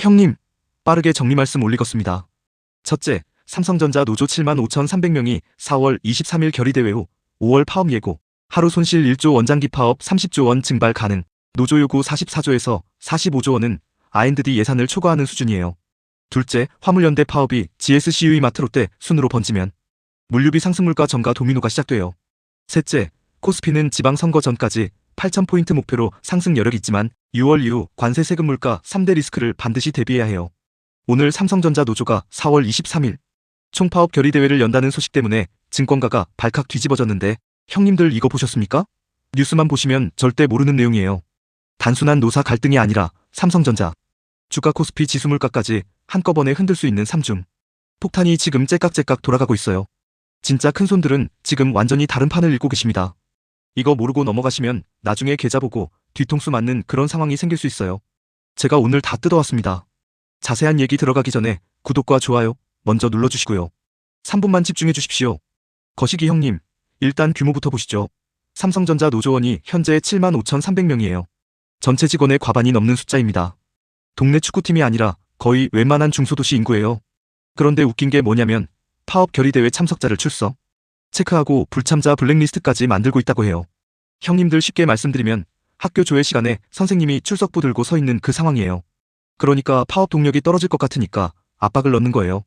형님, 빠르게 정리 말씀 올리겠습니다. 첫째, 삼성전자 노조 75,300명이 4월 23일 결의대회 후 5월 파업 예고, 하루 손실 1조 원장기 파업 30조 원 증발 가능, 노조 요구 44조에서 45조 원은 R&D 예산을 초과하는 수준이에요. 둘째, 화물연대 파업이 GSCUE 마트롯데 순으로 번지면 물류비 상승물가 전가 도미노가 시작돼요. 셋째, 코스피는 지방선거 전까지 8,000포인트 목표로 상승 여력이 있지만 6월 이후 관세 세금 물가 3대 리스크를 반드시 대비해야 해요. 오늘 삼성전자 노조가 4월 23일 총파업 결의대회를 연다는 소식 때문에 증권가가 발칵 뒤집어졌는데 형님들 이거 보셨습니까? 뉴스만 보시면 절대 모르는 내용이에요. 단순한 노사 갈등이 아니라 삼성전자, 주가 코스피 지수 물가까지 한꺼번에 흔들 수 있는 삼중 폭탄이 지금 째깍째깍 돌아가고 있어요. 진짜 큰손들은 지금 완전히 다른 판을 읽고 계십니다. 이거 모르고 넘어가시면 나중에 계좌 보고 뒤통수 맞는 그런 상황이 생길 수 있어요. 제가 오늘 다 뜯어왔습니다. 자세한 얘기 들어가기 전에 구독과 좋아요 먼저 눌러주시고요. 3분만 집중해 주십시오. 거시기 형님, 일단 규모부터 보시죠. 삼성전자 노조원이 현재 75,300명이에요. 전체 직원의 과반이 넘는 숫자입니다. 동네 축구팀이 아니라 거의 웬만한 중소도시 인구예요. 그런데 웃긴 게 뭐냐면 파업 결의대회 참석자를 출석, 체크하고 불참자 블랙리스트까지 만들고 있다고 해요. 형님들 쉽게 말씀드리면 학교 조회 시간에 선생님이 출석부 들고 서 있는 그 상황이에요. 그러니까 파업 동력이 떨어질 것 같으니까 압박을 넣는 거예요.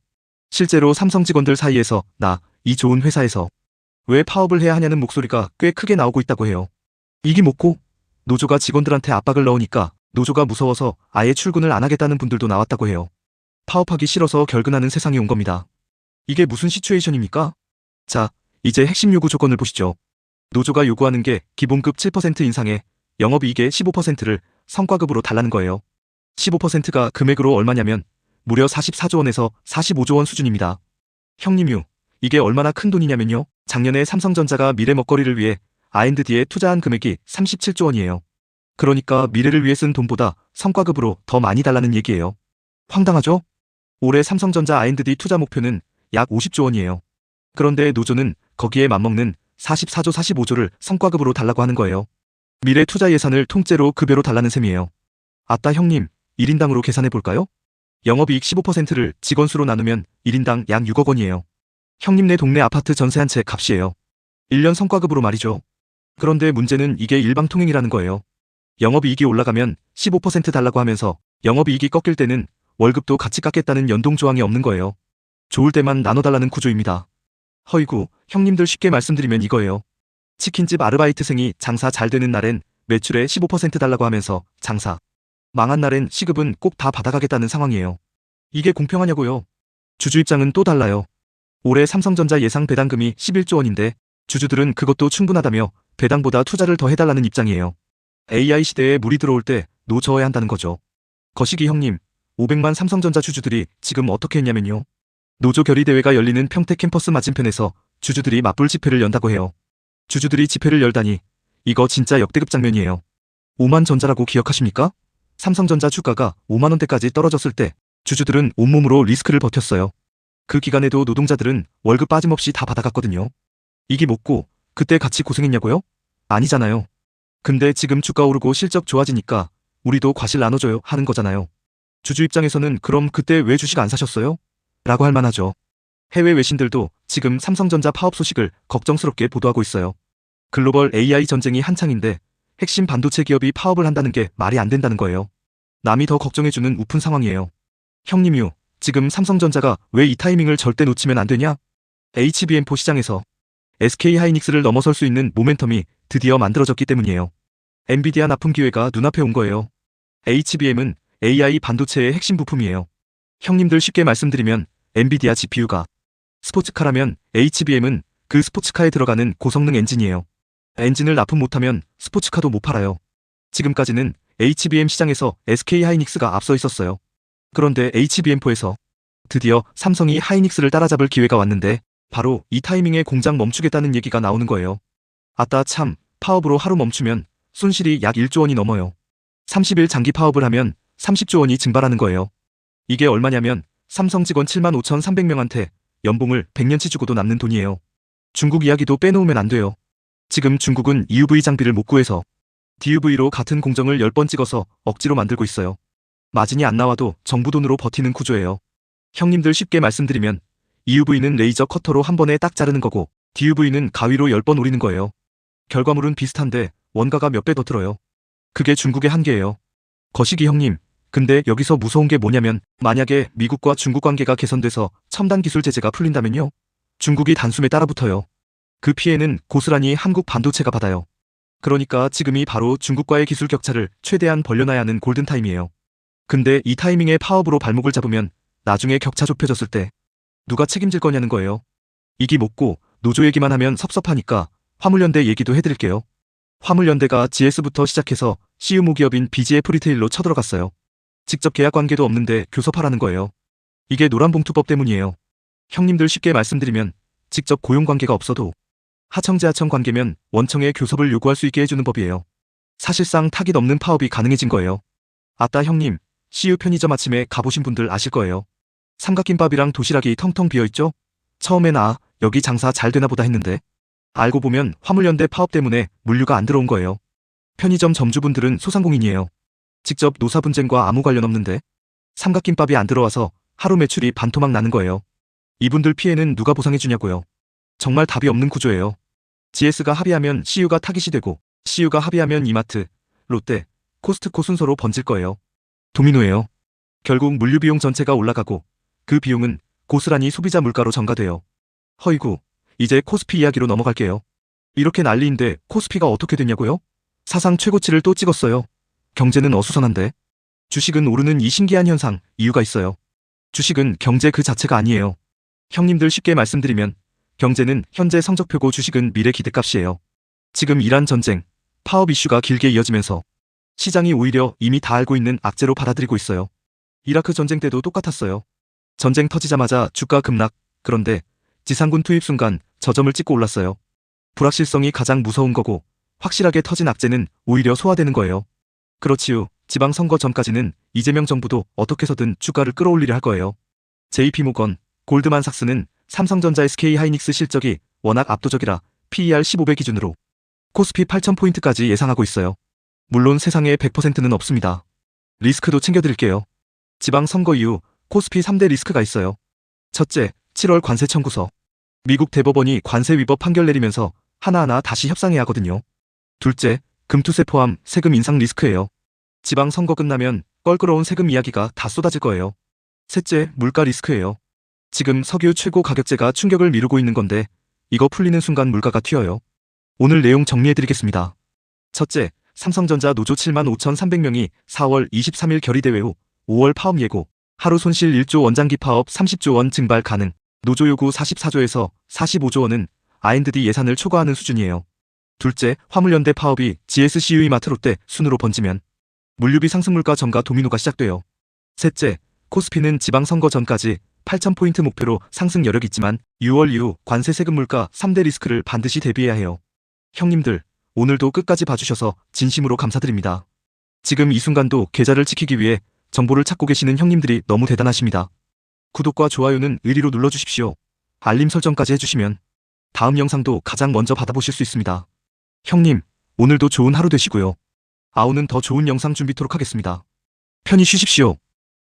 실제로 삼성 직원들 사이에서 이 좋은 회사에서 왜 파업을 해야 하냐는 목소리가 꽤 크게 나오고 있다고 해요. 이게 뭐고? 노조가 직원들한테 압박을 넣으니까 노조가 무서워서 아예 출근을 안 하겠다는 분들도 나왔다고 해요. 파업하기 싫어서 결근하는 세상이 온 겁니다. 이게 무슨 시츄에이션입니까? 자, 이제 핵심 요구 조건을 보시죠. 노조가 요구하는 게 기본급 7% 인상에 영업이익의 15%를 성과급으로 달라는 거예요. 15%가 금액으로 얼마냐면 무려 44조 원에서 45조 원 수준입니다. 형님유, 이게 얼마나 큰 돈이냐면요. 작년에 삼성전자가 미래 먹거리를 위해 R&D에 투자한 금액이 37조 원이에요. 그러니까 미래를 위해 쓴 돈보다 성과급으로 더 많이 달라는 얘기예요. 황당하죠? 올해 삼성전자 R&D 투자 목표는 약 50조 원이에요. 그런데 노조는 거기에 맞먹는 44조 45조를 성과급으로 달라고 하는 거예요. 미래 투자 예산을 통째로 급여로 달라는 셈이에요. 아따 형님, 1인당으로 계산해볼까요? 영업이익 15%를 직원 수로 나누면 1인당 약 6억 원이에요. 형님네 동네 아파트 전세 한 채 값이에요. 1년 성과급으로 말이죠. 그런데 문제는 이게 일방통행이라는 거예요. 영업이익이 올라가면 15% 달라고 하면서 영업이익이 꺾일 때는 월급도 같이 깎겠다는 연동조항이 없는 거예요. 좋을 때만 나눠달라는 구조입니다. 허이구, 형님들 쉽게 말씀드리면 이거예요. 치킨집 아르바이트생이 장사 잘 되는 날엔 매출에 15% 달라고 하면서 장사 망한 날엔 시급은 꼭 다 받아가겠다는 상황이에요. 이게 공평하냐고요? 주주 입장은 또 달라요. 올해 삼성전자 예상 배당금이 11조 원인데 주주들은 그것도 충분하다며 배당보다 투자를 더 해달라는 입장이에요. AI 시대에 물이 들어올 때 노저어야 한다는 거죠. 거시기 형님, 500만 삼성전자 주주들이 지금 어떻게 했냐면요. 노조 결의대회가 열리는 평택 캠퍼스 맞은편에서 주주들이 맞불 집회를 연다고 해요. 주주들이 집회를 열다니 이거 진짜 역대급 장면이에요. 5만 전자라고 기억하십니까? 삼성전자 주가가 5만 원대까지 떨어졌을 때 주주들은 온몸으로 리스크를 버텼어요. 그 기간에도 노동자들은 월급 빠짐없이 다 받아갔거든요. 이게 뭐고 그때 같이 고생했냐고요? 아니잖아요. 근데 지금 주가 오르고 실적 좋아지니까 우리도 과실 나눠줘요 하는 거잖아요. 주주 입장에서는 그럼 그때 왜 주식 안 사셨어요? 라고 할 만하죠. 해외 외신들도 지금 삼성전자 파업 소식을 걱정스럽게 보도하고 있어요. 글로벌 AI 전쟁이 한창인데 핵심 반도체 기업이 파업을 한다는 게 말이 안 된다는 거예요. 남이 더 걱정해주는 우픈 상황이에요. 형님유, 지금 삼성전자가 왜 이 타이밍을 절대 놓치면 안 되냐? HBM4 시장에서 SK하이닉스를 넘어설 수 있는 모멘텀이 드디어 만들어졌기 때문이에요. 엔비디아 납품 기회가 눈앞에 온 거예요. HBM은 AI 반도체의 핵심 부품이에요. 형님들 쉽게 말씀드리면 엔비디아 GPU가 스포츠카라면 HBM은 그 스포츠카에 들어가는 고성능 엔진이에요. 엔진을 납품 못하면 스포츠카도 못 팔아요. 지금까지는 HBM 시장에서 SK하이닉스가 앞서 있었어요. 그런데 HBM4에서 드디어 삼성이 하이닉스를 따라잡을 기회가 왔는데 바로 이 타이밍에 공장 멈추겠다는 얘기가 나오는 거예요. 아따 참, 파업으로 하루 멈추면 손실이 약 1조 원이 넘어요. 30일 장기 파업을 하면 30조 원이 증발하는 거예요. 이게 얼마냐면 삼성 직원 75,300명한테 연봉을 100년치 주고도 남는 돈이에요. 중국 이야기도 빼놓으면 안 돼요. 지금 중국은 EUV 장비를 못 구해서 DUV로 같은 공정을 10번 찍어서 억지로 만들고 있어요. 마진이 안 나와도 정부 돈으로 버티는 구조예요. 형님들 쉽게 말씀드리면 EUV는 레이저 커터로 한 번에 딱 자르는 거고 DUV는 가위로 10번 오리는 거예요. 결과물은 비슷한데 원가가 몇 배 더 들어요. 그게 중국의 한계예요. 거시기 형님, 근데 여기서 무서운 게 뭐냐면 만약에 미국과 중국 관계가 개선돼서 첨단 기술 제재가 풀린다면요. 중국이 단숨에 따라붙어요. 그 피해는 고스란히 한국 반도체가 받아요. 그러니까 지금이 바로 중국과의 기술 격차를 최대한 벌려놔야 하는 골든타임이에요. 근데 이 타이밍에 파업으로 발목을 잡으면 나중에 격차 좁혀졌을 때 누가 책임질 거냐는 거예요. 이기 먹고 노조 얘기만 하면 섭섭하니까 화물연대 얘기도 해드릴게요. 화물연대가 GS부터 시작해서 CU 모기업인 BGF 리테일로 쳐들어갔어요. 직접 계약 관계도 없는데 교섭하라는 거예요. 이게 노란봉투법 때문이에요. 형님들 쉽게 말씀드리면 직접 고용관계가 없어도 하청제하청 관계면 원청에 교섭을 요구할 수 있게 해주는 법이에요. 사실상 타깃 없는 파업이 가능해진 거예요. 아따 형님, CU 편의점 아침에 가보신 분들 아실 거예요. 삼각김밥이랑 도시락이 텅텅 비어있죠? 처음엔 여기 장사 잘 되나 보다 했는데 알고 보면 화물연대 파업 때문에 물류가 안 들어온 거예요. 편의점 점주분들은 소상공인이에요. 직접 노사 분쟁과 아무 관련 없는데 삼각김밥이 안 들어와서 하루 매출이 반토막 나는 거예요. 이분들 피해는 누가 보상해 주냐고요. 정말 답이 없는 구조예요. GS가 합의하면 CU가 타깃이 되고 CU가 합의하면 이마트, 롯데, 코스트코 순서로 번질 거예요. 도미노예요. 결국 물류 비용 전체가 올라가고 그 비용은 고스란히 소비자 물가로 전가돼요. 허이구, 이제 코스피 이야기로 넘어갈게요. 이렇게 난리인데 코스피가 어떻게 됐냐고요? 사상 최고치를 또 찍었어요. 경제는 어수선한데 주식은 오르는 이 신기한 현상, 이유가 있어요. 주식은 경제 그 자체가 아니에요. 형님들 쉽게 말씀드리면 경제는 현재 성적표고 주식은 미래 기대값이에요. 지금 이란 전쟁, 파업 이슈가 길게 이어지면서 시장이 오히려 이미 다 알고 있는 악재로 받아들이고 있어요. 이라크 전쟁 때도 똑같았어요. 전쟁 터지자마자 주가 급락, 그런데 지상군 투입 순간 저점을 찍고 올랐어요. 불확실성이 가장 무서운 거고 확실하게 터진 악재는 오히려 소화되는 거예요. 그렇지요. 지방선거 전까지는 이재명 정부도 어떻게 해서든 주가를 끌어올리려 할 거예요. JP모건, 골드만삭스는 삼성전자 SK하이닉스 실적이 워낙 압도적이라 PER 15배 기준으로 코스피 8,000포인트까지 예상하고 있어요. 물론 세상에 100%는 없습니다. 리스크도 챙겨드릴게요. 지방선거 이후 코스피 3대 리스크가 있어요. 첫째, 7월 관세 청구서. 미국 대법원이 관세 위법 판결 내리면서 하나하나 다시 협상해야 하거든요. 둘째, 금투세 포함 세금 인상 리스크예요. 지방선거 끝나면 껄끄러운 세금 이야기가 다 쏟아질 거예요. 셋째, 물가 리스크예요. 지금 석유 최고 가격제가 충격을 미루고 있는 건데 이거 풀리는 순간 물가가 튀어요. 오늘 내용 정리해드리겠습니다. 첫째, 삼성전자 노조 75,300명이 4월 23일 결의대회 후 5월 파업 예고, 하루 손실 1조 원장기 파업 30조 원 증발 가능, 노조 요구 44조에서 45조 원은 R&D 예산을 초과하는 수준이에요. 둘째, 화물연대 파업이 GSCU 이마트 롯데 순으로 번지면 물류비 상승물가 전가 도미노가 시작돼요. 셋째, 코스피는 지방선거 전까지 8,000포인트 목표로 상승 여력이 있지만 6월 이후 관세 세금 물가 3대 리스크를 반드시 대비해야 해요. 형님들, 오늘도 끝까지 봐주셔서 진심으로 감사드립니다. 지금 이 순간도 계좌를 지키기 위해 정보를 찾고 계시는 형님들이 너무 대단하십니다. 구독과 좋아요는 의리로 눌러주십시오. 알림 설정까지 해주시면 다음 영상도 가장 먼저 받아보실 수 있습니다. 형님, 오늘도 좋은 하루 되시고요. 아우는 더 좋은 영상 준비토록 하겠습니다. 편히 쉬십시오.